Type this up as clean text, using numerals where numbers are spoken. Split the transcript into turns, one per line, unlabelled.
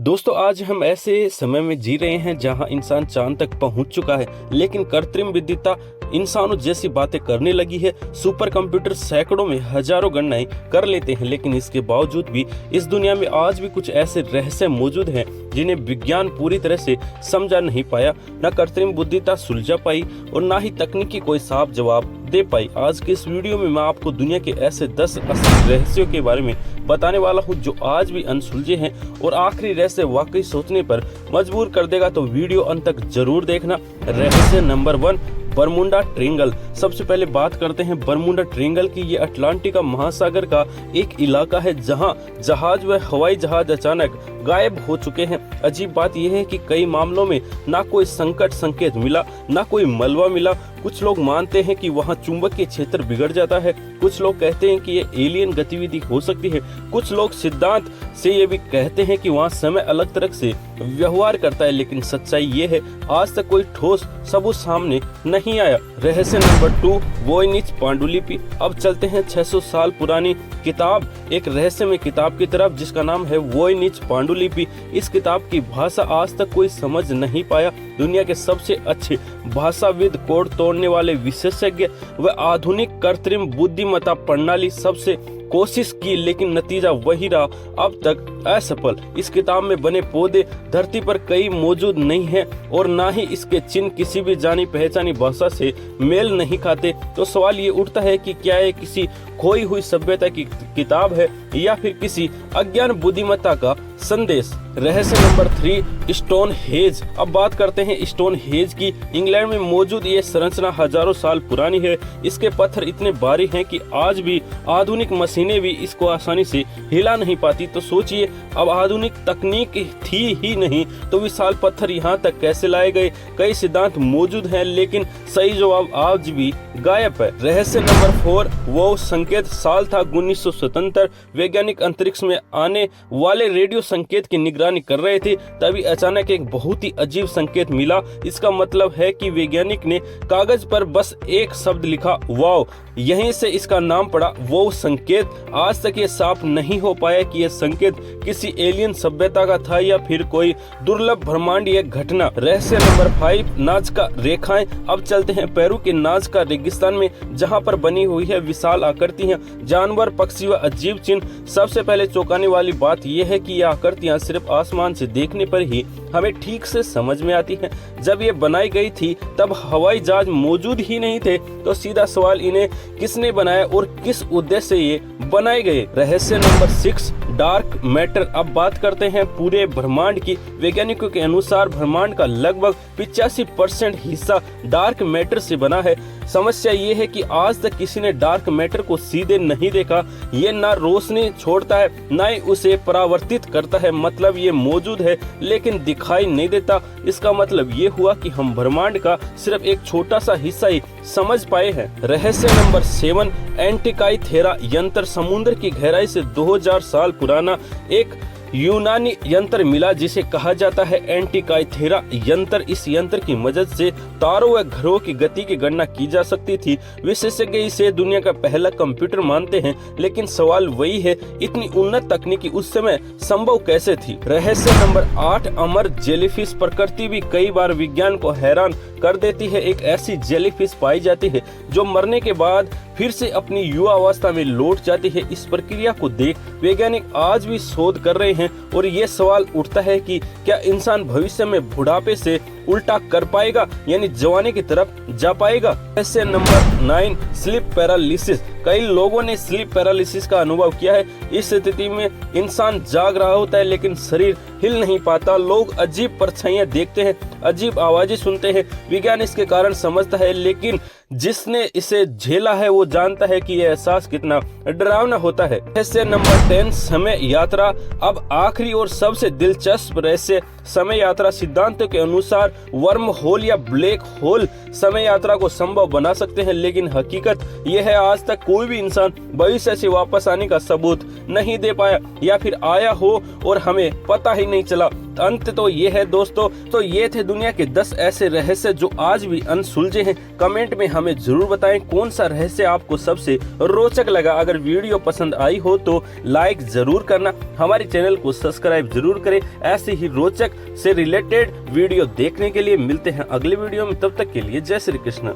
दोस्तों आज हम ऐसे समय में जी रहे हैं जहां इंसान चांद तक पहुंच चुका है, लेकिन कृत्रिम बुद्धिमत्ता इंसानों जैसी बातें करने लगी है। सुपर कंप्यूटर सैकड़ों में हजारों गणनाएं कर लेते हैं, लेकिन इसके बावजूद भी इस दुनिया में आज भी कुछ ऐसे रहस्य मौजूद हैं जिन्हें विज्ञान पूरी तरह से समझा नहीं पाया। न कृत्रिम बुद्धिमत्ता सुलझा पाई और न ही तकनीकी कोई साफ जवाब दे पाई। आज के इस वीडियो में मैं आपको दुनिया के ऐसे 10 असली रहस्यों के बारे में बताने वाला हूं जो आज भी अनसुलझे हैं और आखिरी रहस्य वाकई सोचने पर मजबूर कर देगा, तो वीडियो अंत तक जरूर देखना। रहस्य नंबर 1, बरमुडा ट्रायंगल। सबसे पहले बात करते हैं बरमुडा ट्रायंगल की। ये अटलांटिक महासागर का एक इलाका है जहां जहाज व हवाई जहाज अचानक गायब हो चुके हैं। अजीब बात यह है कि कई मामलों में ना कोई संकट संकेत मिला, ना कोई मलबा मिला। कुछ लोग मानते हैं कि वहां चुंबकीय क्षेत्र बिगड़ जाता है, कुछ लोग कहते हैं कि ये एलियन गतिविधि हो सकती है, कुछ लोग सिद्धांत से ये भी कहते हैं कि वहां समय अलग तरह से व्यवहार करता है, लेकिन सच्चाई ये है आज तक कोई ठोस सबूत सामने नहीं आया। रहस्य नंबर 2, वोयनिच पांडुलिपि। अब चलते हैं 600 साल पुरानी किताब, एक रहस्यमय किताब की तरफ जिसका नाम है वोयनिच पांडुलिपि। इस किताब की भाषा आज तक कोई समझ नहीं पाया। दुनिया के सबसे अच्छे भाषाविद, कोड तोड़ने वाले विशेषज्ञ व आधुनिक कृत्रिम बुद्धिमत्ता प्रणाली सबसे कोशिश की, लेकिन नतीजा वही रहा, अब तक असफल। इस किताब में बने पौधे धरती पर कई मौजूद नहीं हैं और ना ही इसके चिन्ह किसी भी जानी पहचानी भाषा से मेल नहीं खाते। तो सवाल ये उठता है कि क्या ये किसी खोई हुई सभ्यता की किताब है या फिर किसी अज्ञान बुद्धिमत्ता का संदेश। रहस्य नंबर 3, स्टोन हेज। अब बात करते हैं स्टोन हेज की। इंग्लैंड में मौजूद ये संरचना हजारों साल पुरानी है। इसके पत्थर इतने भारी हैं कि आज भी आधुनिक मशीनें भी इसको आसानी से हिला नहीं पाती। तो सोचिए, अब आधुनिक तकनीक थी ही नहीं तो विशाल पत्थर यहाँ तक कैसे लाए गए। कई सिद्धांत मौजूद हैं, लेकिन सही जवाब आज भी गायब है। रहस्य नंबर 4, वो संकेत। साल था 1977। वैज्ञानिक अंतरिक्ष में आने वाले रेडियो संकेत की निगरानी कर रहे थे, तभी अचानक एक बहुत ही अजीब संकेत मिला। इसका मतलब है कि वैज्ञानिक ने कागज पर बस एक शब्द लिखा, वाव। यहीं से इसका नाम पड़ा वो संकेत। आज तक ये साफ नहीं हो पाया कि यह संकेत किसी एलियन सभ्यता का था या फिर कोई दुर्लभ ब्रह्मांडीय घटना। रहस्य नंबर 5, नाज़का रेखाएं। अब चलते हैं पेरू के नाज़का रेगिस्तान में, जहां पर बनी हुई है विशाल आकृतियां, जानवर, पक्षी व अजीब चिन्ह। सबसे पहले चौंकाने वाली बात यह है कि यह आकृतियां सिर्फ आसमान से देखने पर ही हमें ठीक से समझ में आती हैं। जब ये बनाई गई थी तब हवाई जहाज मौजूद ही नहीं थे, तो सीधा सवाल, इन्हें किसने बनाया और किस उद्देश्य से ये बनाए गए। रहस्य नंबर 6, डार्क मैटर। अब बात करते हैं पूरे ब्रह्मांड की। वैज्ञानिकों के अनुसार ब्रह्मांड का लगभग 85% हिस्सा डार्क मैटर से बना है। समस्या ये है कि आज तक किसी ने डार्क मैटर को सीधे नहीं देखा। ये ना रोशनी छोड़ता है, ना ही उसे परावर्तित करता है। मतलब ये मौजूद है लेकिन दिखाई नहीं देता। इसका मतलब ये हुआ कि हम ब्रह्मांड का सिर्फ एक छोटा सा हिस्सा ही समझ पाए हैं। रहस्य नंबर 7, एंटिकाइथेरा यंत्र। समुद्र की गहराई से 2000 साल पुराना एक यूनानी यंत्र मिला जिसे कहा जाता है एंटिकाइथेरा यंत्र। इस यंत्र की मदद से तारों व ग्रहों की गति की गणना की जा सकती थी। विशेषज्ञ इसे दुनिया का पहला कंप्यूटर मानते हैं, लेकिन सवाल वही है, इतनी उन्नत तकनीकी उस समय संभव कैसे थी। रहस्य नंबर 8, अमर जेलीफिश। प्रकृति भी कई बार विज्ञान को हैरान कर देती है। एक ऐसी जेलीफिश पाई जाती है जो मरने के बाद फिर से अपनी युवा अवस्था में लौट जाती है। इस प्रक्रिया को देख वैज्ञानिक आज भी शोध कर रहे हैं और ये सवाल उठता है कि क्या इंसान भविष्य में बुढ़ापे से उल्टा कर पाएगा, यानी जवानी की तरफ जा पाएगा। रहस्य नंबर 9, स्लीप पैरालिसिस। कई लोगों ने स्लीप पैरालिसिस का अनुभव किया है। इस स्थिति में इंसान जाग रहा होता है लेकिन शरीर हिल नहीं पाता। लोग अजीब परछाइयां देखते हैं, अजीब आवाजें सुनते हैं। विज्ञान इसके कारण समझता है, लेकिन जिसने इसे झेला है वो जानता है कि यह एहसास कितना डरावना होता है। रहस्य नंबर 10, समय यात्रा। अब आखिरी और सबसे दिलचस्प रहस्य, समय यात्रा। सिद्धांतों के अनुसार वर्म होल या ब्लैक होल समय यात्रा को संभव बना सकते हैं, लेकिन हकीकत यह है आज तक कोई भी इंसान भविष्य से वापस आने का सबूत नहीं दे पाया, या फिर आया हो और हमें पता ही नहीं चला। अंत तो ये है दोस्तों, तो ये थे दुनिया के 10 ऐसे रहस्य जो आज भी अनसुलझे हैं। कमेंट में हमें जरूर बताएं कौन सा रहस्य आपको सबसे रोचक लगा। अगर वीडियो पसंद आई हो तो लाइक जरूर करना, हमारे चैनल को सब्सक्राइब जरूर करें। ऐसे ही रोचक से रिलेटेड वीडियो देखने के लिए मिलते हैं अगले वीडियो में, तब तक के लिए जय श्री कृष्ण।